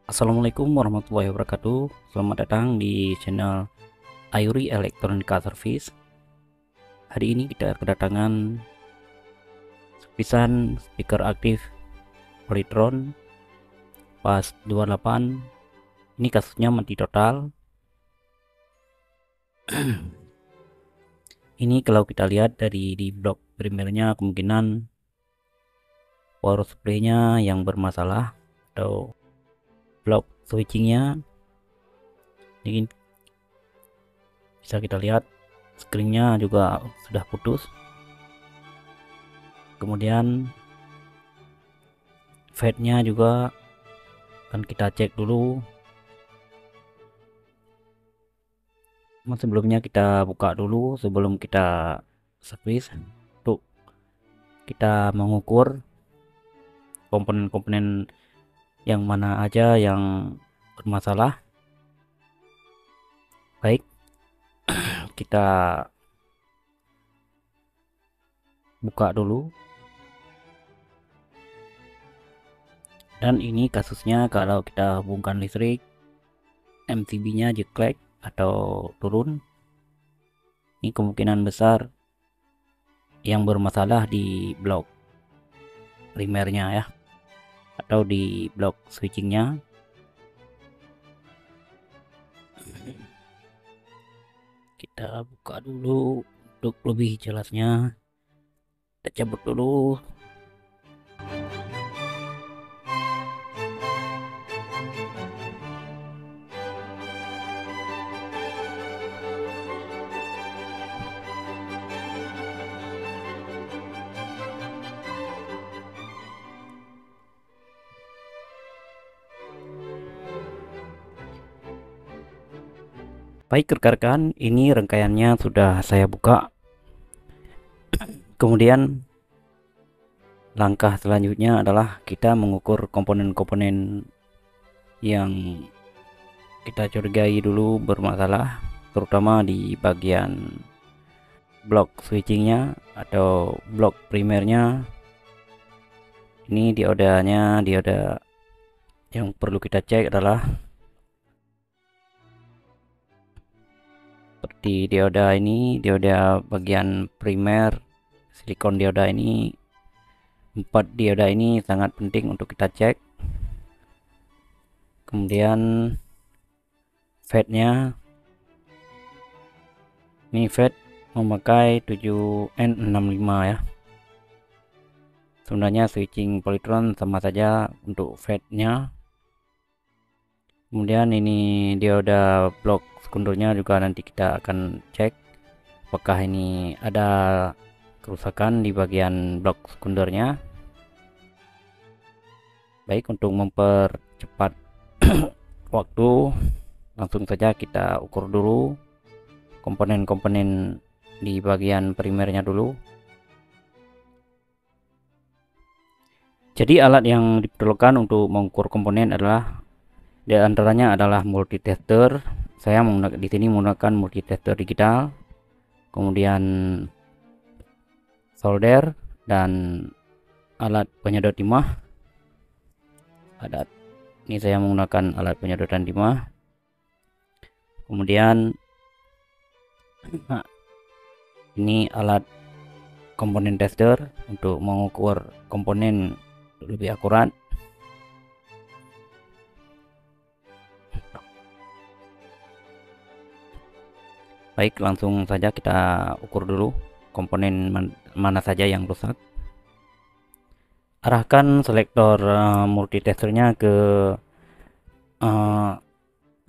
Assalamualaikum warahmatullahi wabarakatuh. Selamat datang di channel Ayuri Electronica Service. Hari ini kita kedatangan servisan speaker aktif Polytron pas 28. Ini kasusnya mati total. Ini kalau kita lihat dari di blok primernya, kemungkinan power supply-nya yang bermasalah atau blok switchingnya. Ini bisa kita lihat screen-nya juga sudah putus. Kemudian fade-nya juga akan kita cek dulu. Sebelumnya kita buka dulu sebelum kita servis untuk kita mengukur komponen-komponen yang mana aja yang bermasalah. Baik, kita buka dulu. Dan ini kasusnya kalau kita hubungkan listrik, MCB-nya jeklek atau turun. Ini kemungkinan besar yang bermasalah di blok primernya ya, atau di blok switchingnya. Kita buka dulu untuk lebih jelasnya. Kita cabut dulu. Baik rekan-rekan, ini rangkaiannya sudah saya buka. Kemudian langkah selanjutnya adalah kita mengukur komponen-komponen yang kita curigai dulu bermasalah, terutama di bagian blok switchingnya atau blok primernya. Ini diodanya, dioda yang perlu kita cek adalah seperti dioda ini, dioda bagian primer silikon dioda ini. 4 dioda ini sangat penting untuk kita cek. Kemudian fade-nya, ini fade memakai 7N65 ya. Sebenarnya switching Polytron sama saja untuk fade-nya. Kemudian ini dioda blok sekundurnya juga nanti kita akan cek apakah ini ada kerusakan di bagian blok sekundurnya. Baik, untuk mempercepat waktu, langsung saja kita ukur dulu komponen-komponen di bagian primernya dulu. Jadi alat yang diperlukan untuk mengukur komponen adalah di antaranya adalah multitester. Saya menggunakan di sini menggunakan multitester digital, kemudian solder dan alat penyedot timah. Ini saya menggunakan alat penyedotan timah. Kemudian ini alat komponen tester untuk mengukur komponen lebih akurat. Baik, langsung saja kita ukur dulu komponen mana saja yang rusak. Arahkan selektor multitesternya ke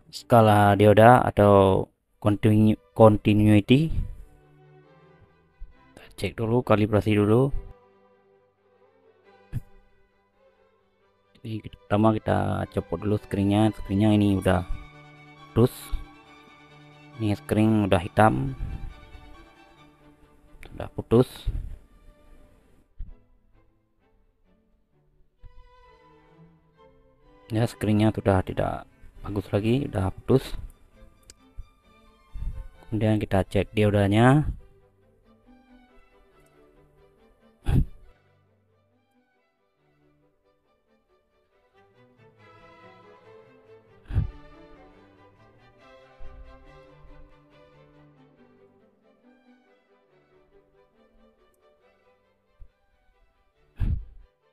skala dioda atau continuity. Kita cek dulu, kalibrasi dulu. Jadi pertama kita copot dulu screennya. Screennya ini udah putus. Ini screen udah hitam, sudah putus. Ya, screennya sudah tidak bagus lagi, udah putus. Kemudian kita cek diodanya.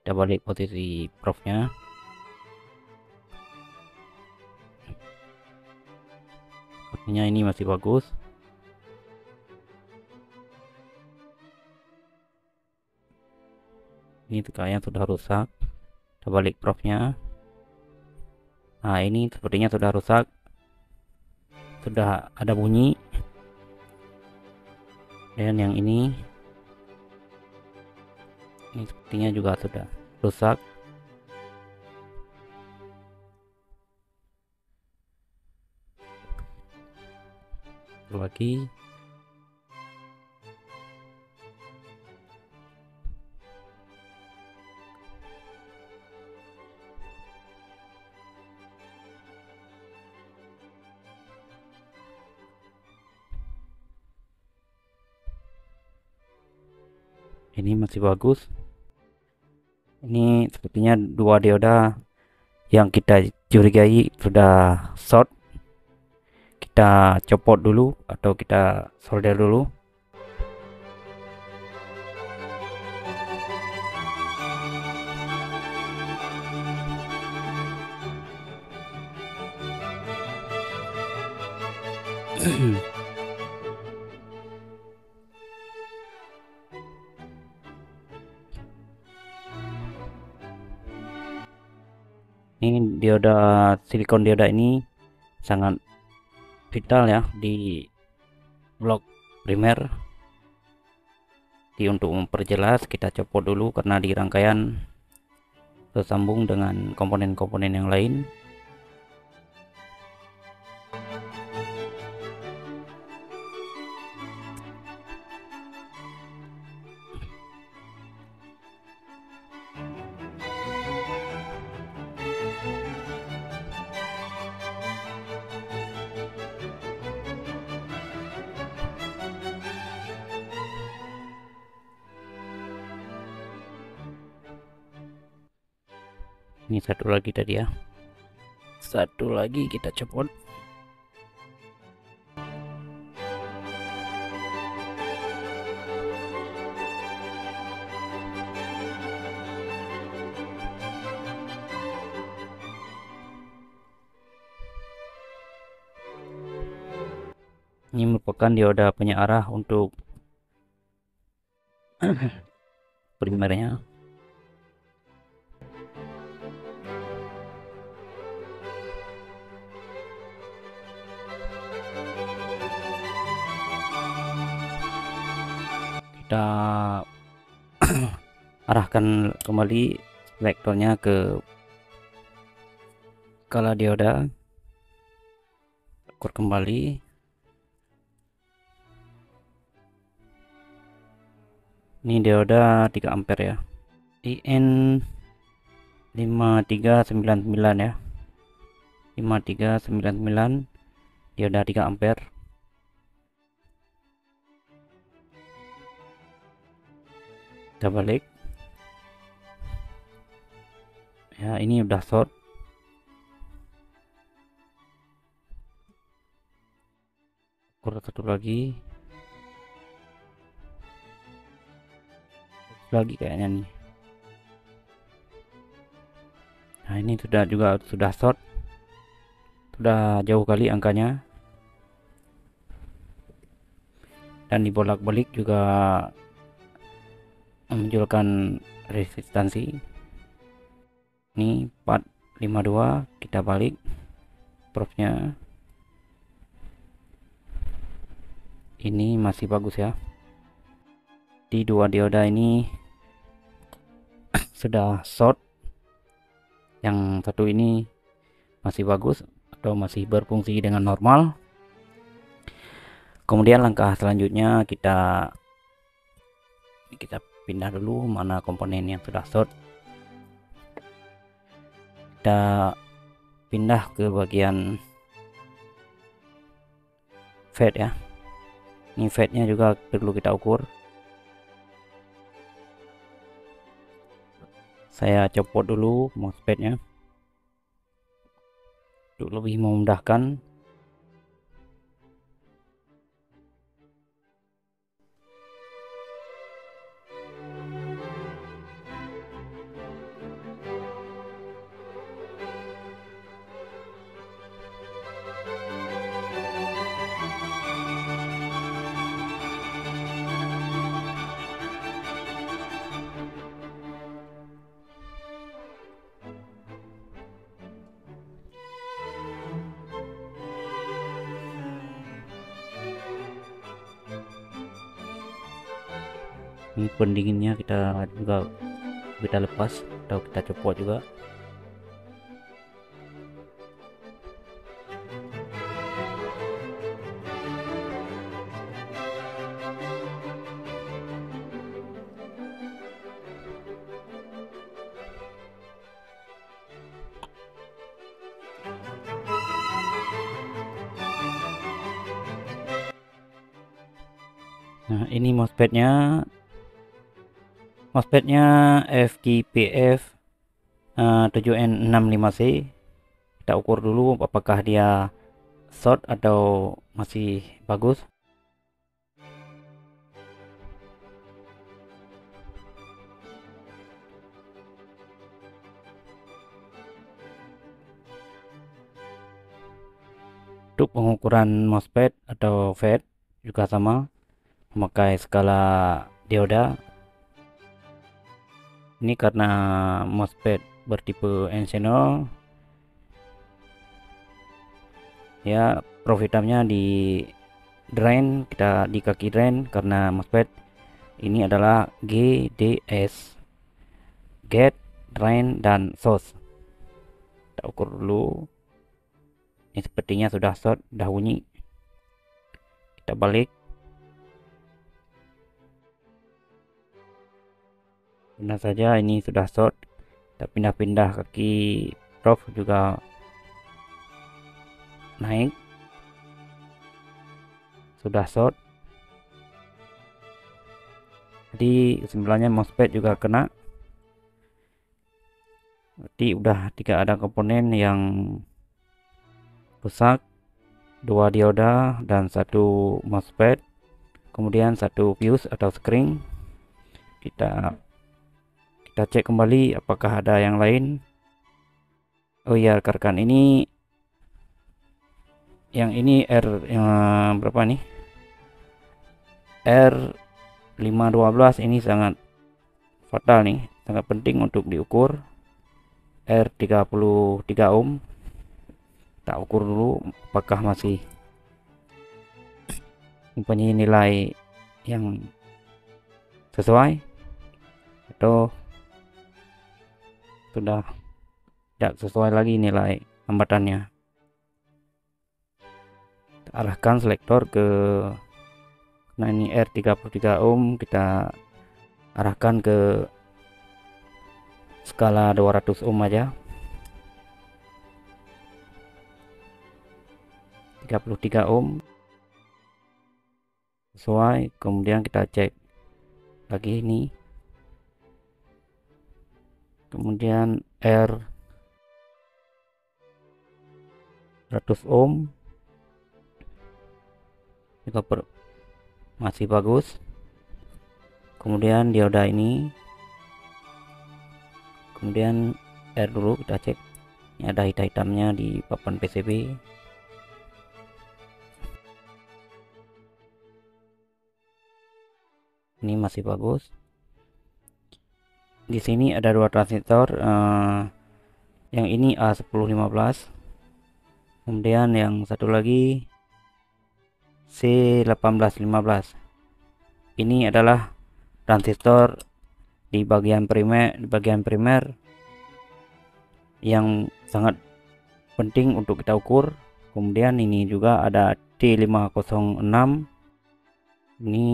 Kita balik posisi profnya. Sepertinya ini masih bagus. Ini tekannya sudah rusak. Kita balik profnya. Nah, ini sepertinya sudah rusak, sudah ada bunyi. Dan yang ini sepertinya juga sudah rusak. Lagi ini masih bagus. Ini sepertinya dua dioda yang kita curigai sudah short. Kita copot dulu atau kita solder dulu. Ini dioda silikon dioda ini sangat vital ya di blok primer. Untuk memperjelas kita copot dulu karena di rangkaian tersambung dengan komponen-komponen yang lain. Ini satu lagi tadi ya, satu lagi kita copot. Ini merupakan dioda penyearah untuk primernya. Kita arahkan kembali vektornya ke skala dioda, ukur kembali. Ini dioda 3 ampere ya, IN 5399 ya, 5399, dioda 3 ampere. Kita balik ya, ini udah short. Ukur satu lagi kayaknya nih. Nah, ini sudah short, sudah jauh kali angkanya, dan dibolak-balik juga memunculkan resistansi. Ini 452, kita balik profnya. Ini masih bagus ya, di dua dioda ini sudah short. Yang satu ini masih bagus atau masih berfungsi dengan normal. Kemudian langkah selanjutnya kita pindah dulu mana komponen yang sudah short. Kita pindah ke bagian fade ya. Ini fade-nya juga perlu kita ukur. Saya copot dulu MOSFET-nya untuk lebih memudahkan. Ini pendinginnya kita juga kita lepas atau kita copot juga. Nah, ini mouspadnya FGPF 7N65C. Kita ukur dulu apakah dia short atau masih bagus. Untuk pengukuran MOSFET atau FET juga sama, memakai skala dioda. Ini karena MOSFET bertipe N channel, ya prof hitamnya di drain, kita di kaki drain, karena MOSFET ini adalah GDS, gate, drain, dan source. Kita ukur dulu. Ini sepertinya sudah short, sudah bunyi. Kita balik. Benar saja ini sudah short. Kita pindah-pindah kaki prof juga naik. Sudah short. Jadi sebenarnya MOSFET juga kena. Berarti udah tidak ada komponen yang rusak, 2 dioda dan 1 MOSFET, kemudian 1 fuse atau screen. Kita cek kembali apakah ada yang lain. Oh iya rekan-rekan, ini yang ini yang berapa nih, R512. Ini sangat fatal nih, sangat penting untuk diukur. R33 ohm. Kita ukur dulu apakah masih mempunyai nilai yang sesuai atau sudah tidak sesuai lagi nilai hambatannya. Kita arahkan selektor ke, nah ini R33 ohm, kita arahkan ke skala 200 ohm aja. 33 ohm sesuai. Kemudian kita cek lagi ini, kemudian R 100 ohm juga masih bagus. Kemudian dioda ini, kemudian R dulu kita cek. Ini ada hitam-hitamnya di papan PCB. Ini masih bagus. Di sini ada 2 transistor, yang ini A1015, kemudian yang satu lagi C1815. Ini adalah transistor di bagian primer yang sangat penting untuk kita ukur. Kemudian ini juga ada T506, ini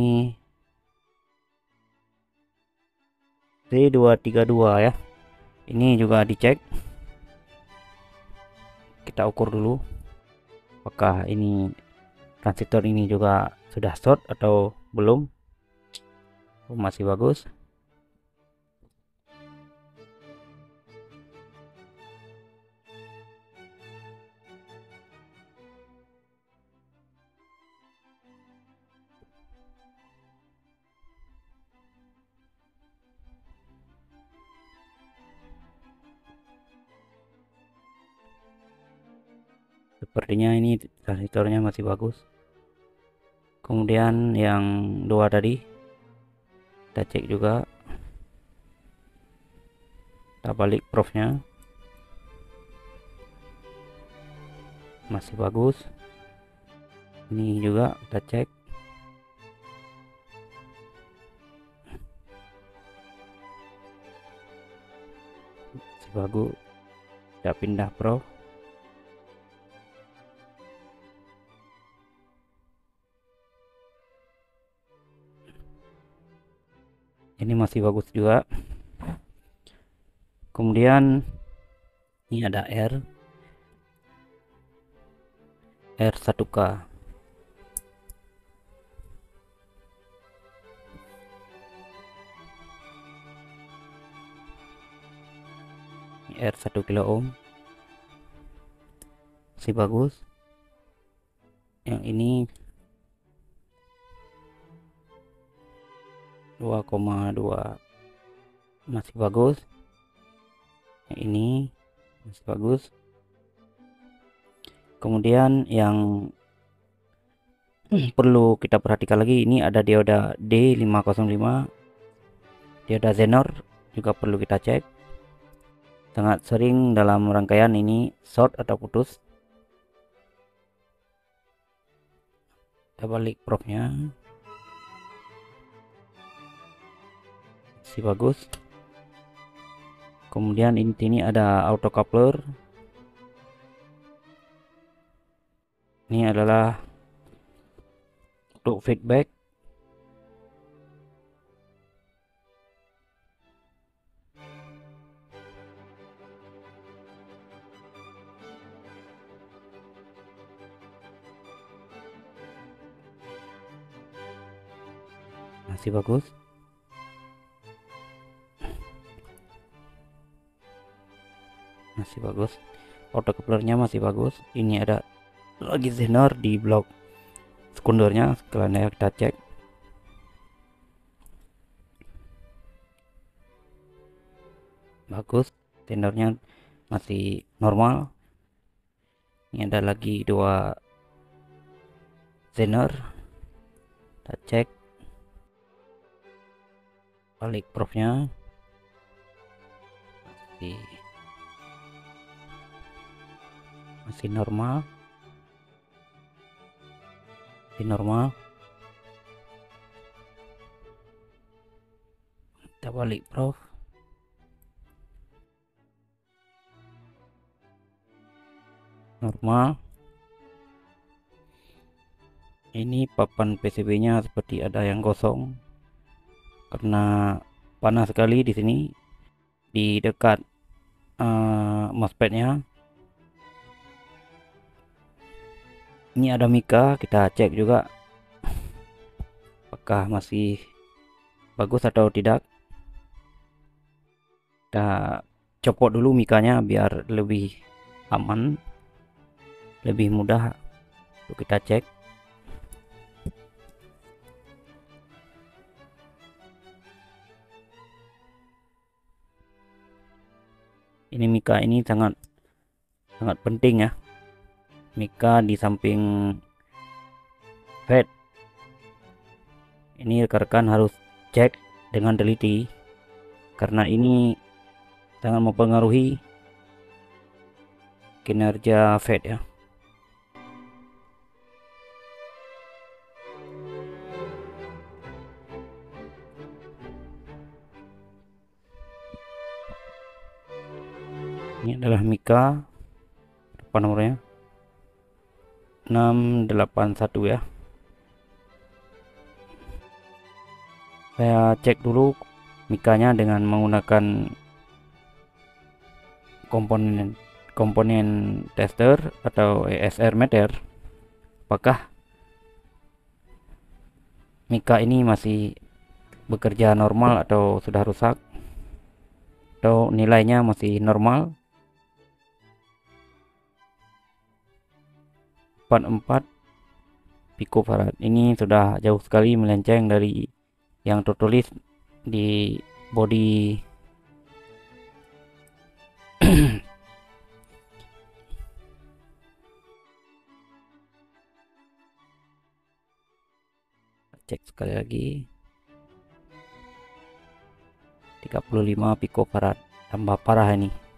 T232 ya. Ini juga dicek. Kita ukur dulu apakah ini transistor ini juga sudah short atau belum. Masih bagus. Sepertinya ini transistornya masih bagus. Kemudian yang 2 tadi kita cek juga. Kita balik profnya, masih bagus. Ini juga kita cek. masih bagus. Kita pindah Bro. Ini masih bagus juga. Kemudian ini ada R1K. R 1 kilo ohm masih bagus. Yang ini 2,2 masih bagus. Yang ini masih bagus. Kemudian yang perlu kita perhatikan lagi, ini ada dioda D505, dioda Zener juga perlu kita cek. Sangat sering dalam rangkaian ini short atau putus. Kita balik profnya, masih bagus. Kemudian ini ada auto coupler. Ini adalah untuk feedback. Masih bagus. Masih bagus. Auto couplernya masih bagus. Ini ada lagi Zener di blok sekundernya, sekalian kita cek. Bagus, tendernya masih normal. Ini ada lagi dua Zener, kita cek. Balik profnya, masih normal. Kita balik prof. Normal. Ini papan PCB nya seperti ada yang gosong karena panas sekali di sini di dekat MOSFET nya. Ini ada mika, kita cek juga apakah masih bagus atau tidak. Kita copot dulu mikanya biar lebih aman, lebih mudah untuk kita cek. Ini mika ini sangat penting ya. Mika di samping FET. Ini rekan-rekan harus cek dengan teliti karena ini sangat mempengaruhi kinerja FET ya. Ini adalah mika, apa nomornya? 681 ya. Saya cek dulu mikanya dengan menggunakan komponen tester atau ESR meter. Apakah mika ini masih bekerja normal atau sudah rusak, atau nilainya masih normal. 44 picofarad. Ini sudah jauh sekali melenceng dari yang tertulis di body cek sekali lagi. 35 picofarad, tambah parah ini.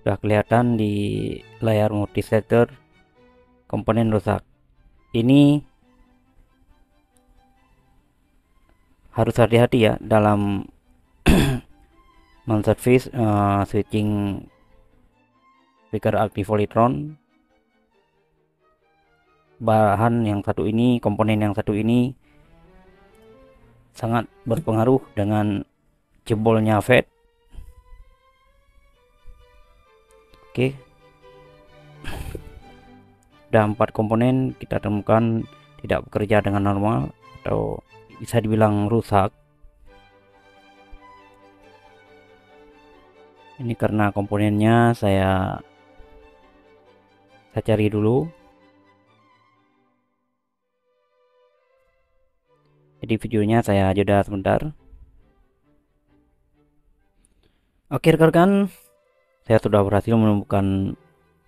Sudah kelihatan di layar multistator komponen rusak. Ini harus hati-hati ya dalam menservis switching speaker active Volytron. Bahan yang satu ini, komponen yang satu ini sangat berpengaruh dengan jebolnya FET. Oke, ada 4 komponen kita temukan tidak bekerja dengan normal atau bisa dibilang rusak. Ini karena komponennya saya cari dulu. Jadi videonya saya jeda sebentar. Oke rekan-rekan, saya sudah berhasil menemukan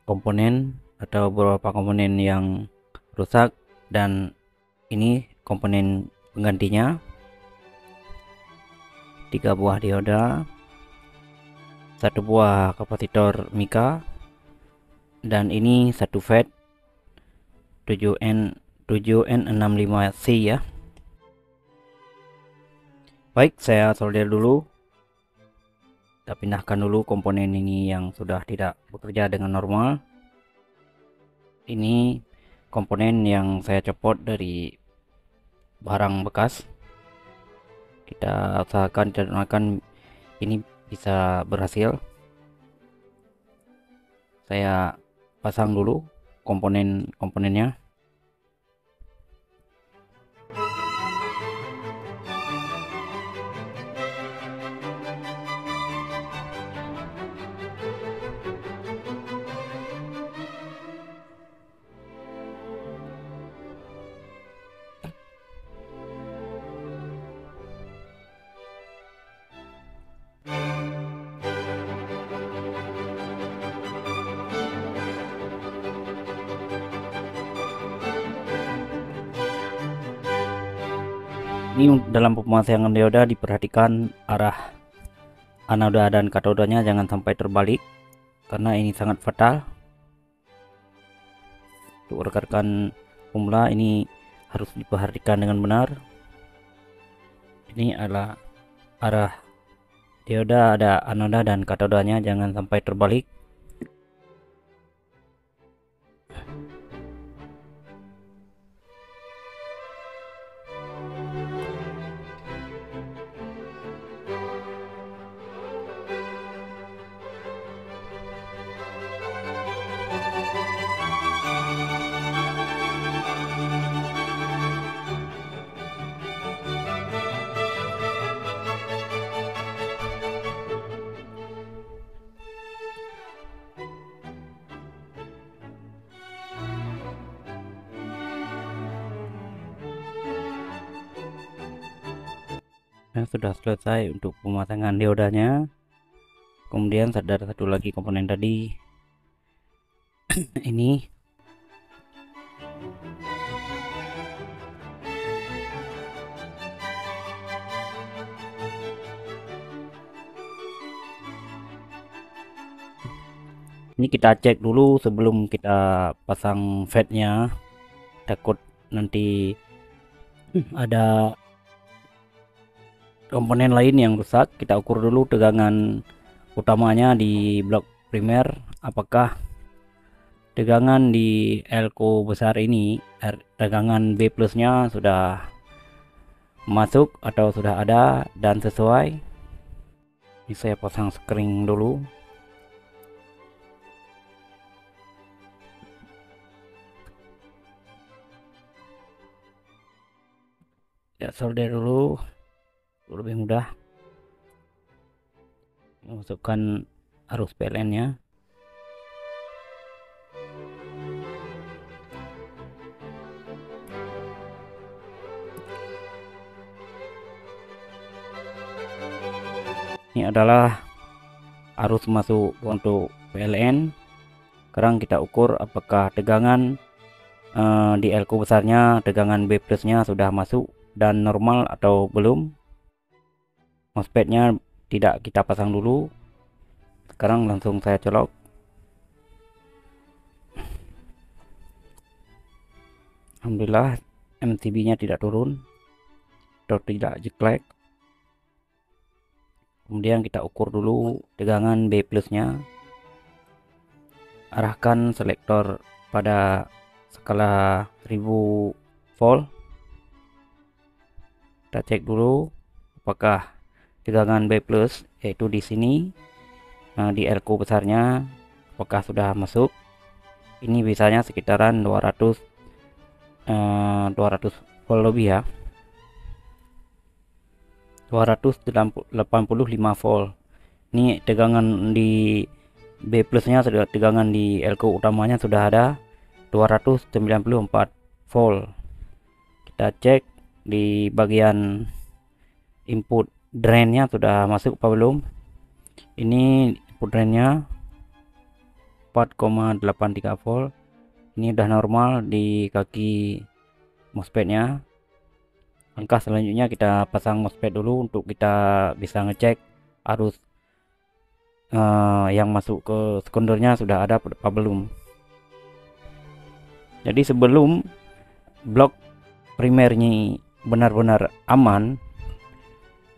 komponen atau beberapa komponen yang rusak, dan ini komponen penggantinya. 3 buah dioda, 1 buah kapasitor mika, dan ini 1 FET 7N65C ya. Baik, saya solder dulu. Kita pindahkan dulu komponen ini yang sudah tidak bekerja dengan normal. Ini komponen yang saya copot dari barang bekas. Kita usahakan dan akan ini bisa berhasil. Saya pasang dulu komponen-komponennya. Ini dalam pemasangan dioda diperhatikan arah anoda dan katodanya jangan sampai terbalik, karena ini sangat fatal. Untuk rekan-rekan pemula ini harus diperhatikan dengan benar. Ini adalah arah dioda, ada anoda dan katodanya jangan sampai terbalik. Sudah selesai untuk pemasangan diodanya. Kemudian ada satu lagi komponen tadi. Ini kita cek dulu sebelum kita pasang FET-nya, takut nanti ada komponen lain yang rusak. Kita ukur dulu tegangan utamanya di blok primer, apakah tegangan di elko besar ini, tegangan B plusnya sudah masuk atau sudah ada dan sesuai. Ini saya pasang screen dulu. Ya, solder dulu lebih mudah. Masukkan arus PLN nya. Ini adalah arus masuk untuk PLN. Sekarang kita ukur apakah tegangan di elko besarnya, tegangan B plusnya sudah masuk dan normal atau belum. MOSFET-nya tidak kita pasang dulu. Sekarang langsung saya colok. Alhamdulillah MTB nya tidak turun atau tidak jeklek. Kemudian kita ukur dulu tegangan B plusnya. Arahkan selektor pada skala 1000 volt. Kita cek dulu apakah tegangan B plus yaitu di sini di elko besarnya apakah sudah masuk. Ini biasanya sekitaran 200 volt lebih ya, 285 volt. Ini tegangan di B plusnya sudah, tegangan di elko utamanya sudah ada 294 volt. Kita cek di bagian input drainnya sudah masuk apa belum. Ini input drainnya 4,83 volt. Ini udah normal di kaki MOSFET-nya. Langkah selanjutnya kita pasang MOSFET dulu untuk kita bisa ngecek arus yang masuk ke sekundernya sudah ada apa belum. Jadi sebelum blok primernya benar-benar aman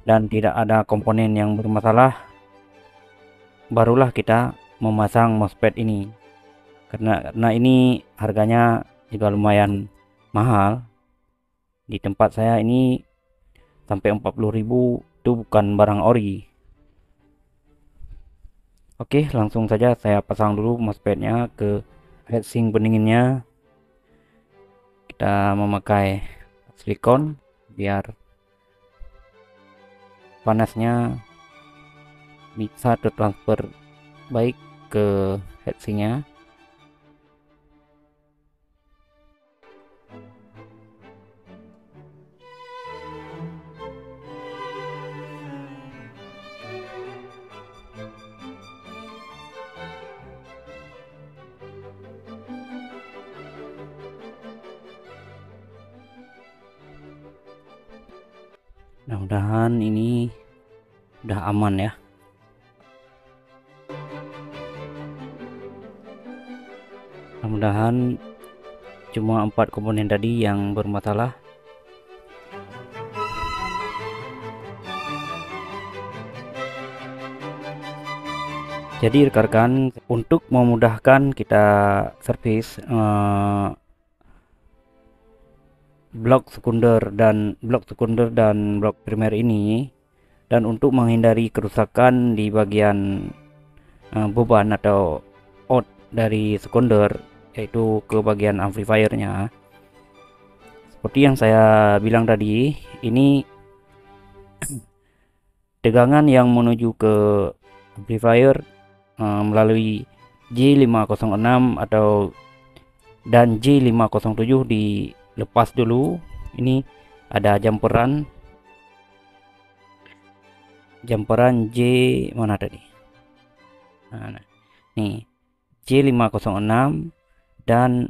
dan tidak ada komponen yang bermasalah, barulah kita memasang MOSFET ini. Karena ini harganya juga lumayan mahal. Di tempat saya ini sampai 40.000, itu bukan barang ori. Oke, langsung saja saya pasang dulu MOSFET-nya ke heatsink pendinginnya. Kita memakai silikon biar panasnya bisa tertransfer baik ke heatsinknya. Mudah-mudahan ini udah aman ya. Mudah-mudahan cuma 4 komponen tadi yang bermasalah. Jadi rekan-rekan, untuk memudahkan kita servis blok sekunder dan blok primer ini, dan untuk menghindari kerusakan di bagian beban atau out dari sekunder, yaitu ke bagian amplifiernya, seperti yang saya bilang tadi, ini tegangan yang menuju ke amplifier melalui J506 atau dan J507 dilepas dulu. Ini ada jumperan J mana tadi, nah, nih J506 dan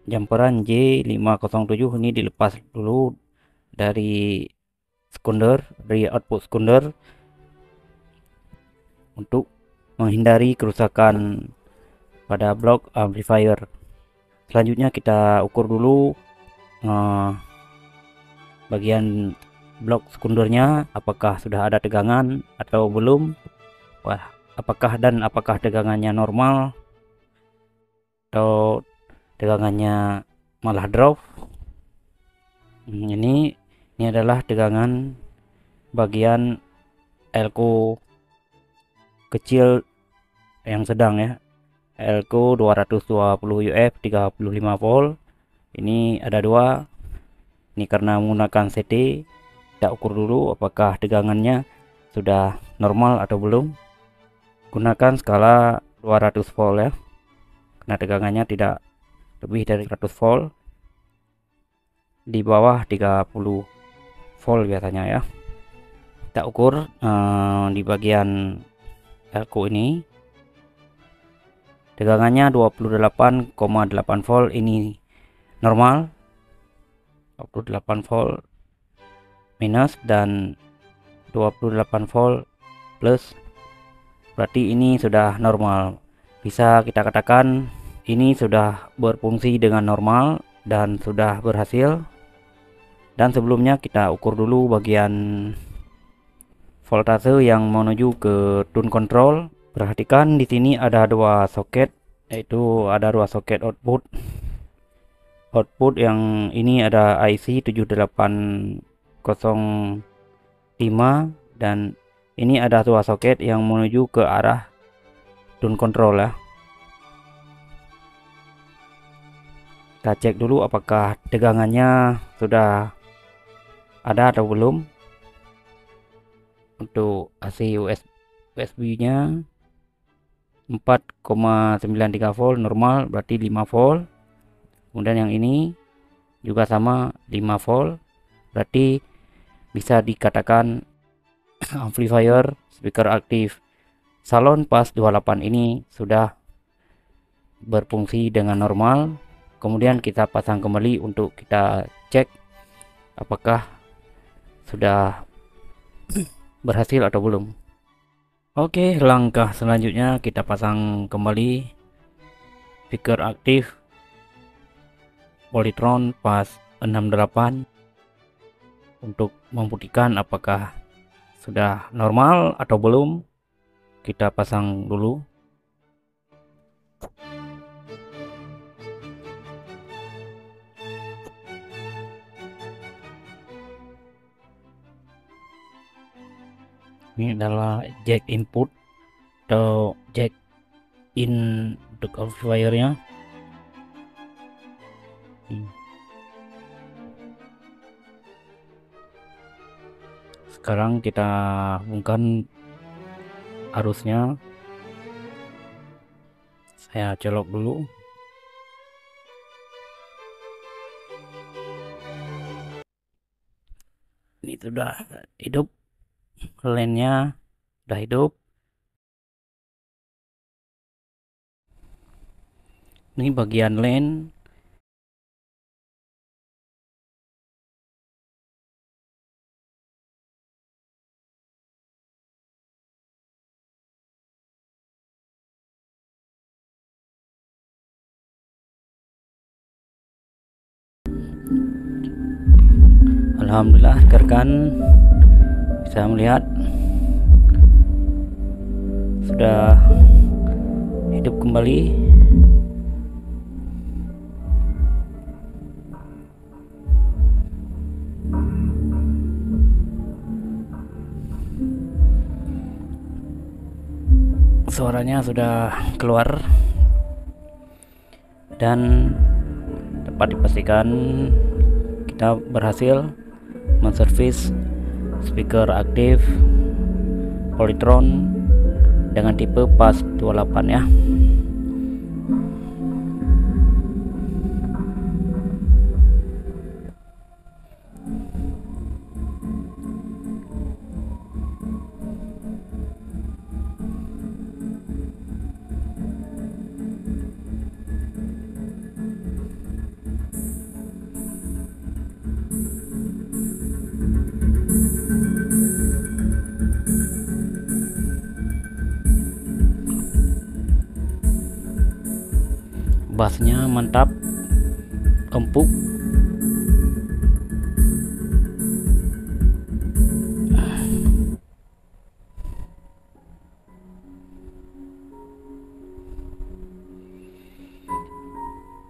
jumperan J507 ini dilepas dulu dari sekunder, dari output sekunder, untuk menghindari kerusakan pada blok amplifier. Selanjutnya kita ukur dulu bagian blok sekundernya apakah sudah ada tegangan atau belum. Apakah tegangannya normal atau tegangannya malah drop. Ini adalah tegangan bagian elko kecil yang sedang ya, elko 220 UF 35 volt. Ini ada dua. Ini karena menggunakan CT, kita ukur dulu apakah tegangannya sudah normal atau belum. Gunakan skala 200 volt ya, karena tegangannya tidak lebih dari 100 volt, di bawah 30 volt biasanya ya. Kita ukur di bagian elko ini tegangannya 28,8 volt, ini normal. 28 volt minus dan 28 volt plus, berarti ini sudah normal. Bisa kita katakan ini sudah berfungsi dengan normal dan sudah berhasil. Dan sebelumnya kita ukur dulu bagian voltase yang menuju ke tune control. Perhatikan di sini ada dua soket, yaitu ada dua soket output. Output yang ini ada IC 7805 dan ini ada dua soket yang menuju ke arah tune control ya. Kita cek dulu apakah tegangannya sudah ada atau belum. Untuk AC USB nya 4,93 volt normal, berarti 5 volt. Kemudian yang ini juga sama 5 volt, berarti bisa dikatakan amplifier speaker aktif Salon Pas 28 ini sudah berfungsi dengan normal. Kemudian kita pasang kembali untuk kita cek apakah sudah berhasil atau belum. Oke, langkah selanjutnya kita pasang kembali speaker aktif Polytron Pas 68 untuk membuktikan apakah sudah normal atau belum. Kita pasang dulu. Ini adalah jack input atau jack in untuk amplifiernya. Sekarang kita hubungkan arusnya. Saya colok dulu. Ini sudah hidup, line-nya sudah hidup. Ini bagian line. Alhamdulillah rekan bisa melihat sudah hidup kembali. Suaranya sudah keluar dan dapat dipastikan kita berhasil menservis speaker aktif Polytron dengan tipe Pas 28 ya. Bassnya mantap, empuk.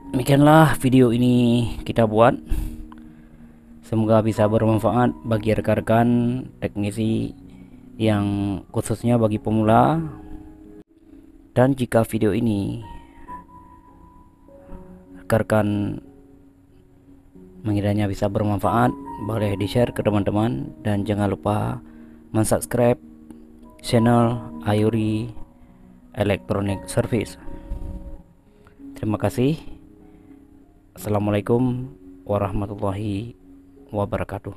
Demikianlah video ini kita buat. Semoga bisa bermanfaat bagi rekan-rekan teknisi yang khususnya bagi pemula. Dan jika video ini rekan-rekan mengiranya bisa bermanfaat, boleh di-share ke teman-teman dan jangan lupa mensubscribe channel Ayuri Electronic Service. Terima kasih. Assalamualaikum warahmatullahi wabarakatuh.